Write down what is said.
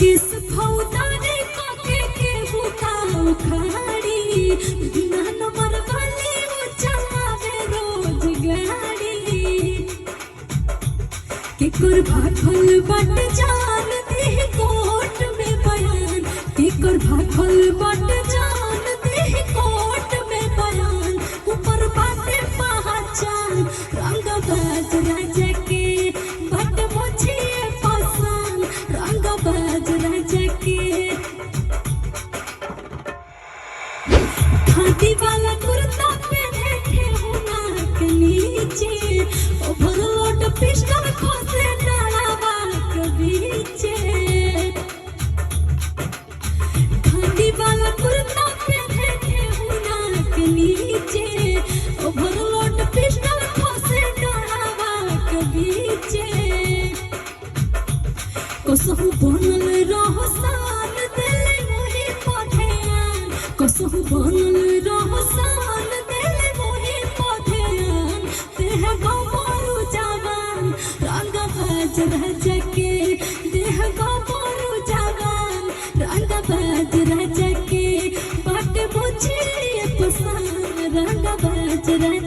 किस फौदारी काके के बुताओ खाड़ी बिना नंबर वाली वो चलावे रोज गाड़ी के कर भागल बट जान दे कोर्ट में बयान के कर भागल बट जान दे कोर्ट में बयान ऊपर बाटे पहचान रंगबाज राजा के बट मुझे पसंद रंगबाज राजा के खादी वाला कुर्ता पहने थे हुना के नीचे ओवरलोड पिस्टल खोसे डालावा के बीचे खादी वाला कुर्ता पहने थे हुना के नीचे ओवरलोड पिस्टल खोसे डालावा के बीचे कसहु बनल रहो सान दिल मोहि पधेन कसहु बनल रहो सान दिल मोहि पधेन देह गबरू जवान रंगबाज राजा के देह गबरू जवान रंगबाज राजा के बाट बुझिए पसंद रंगबाज राजा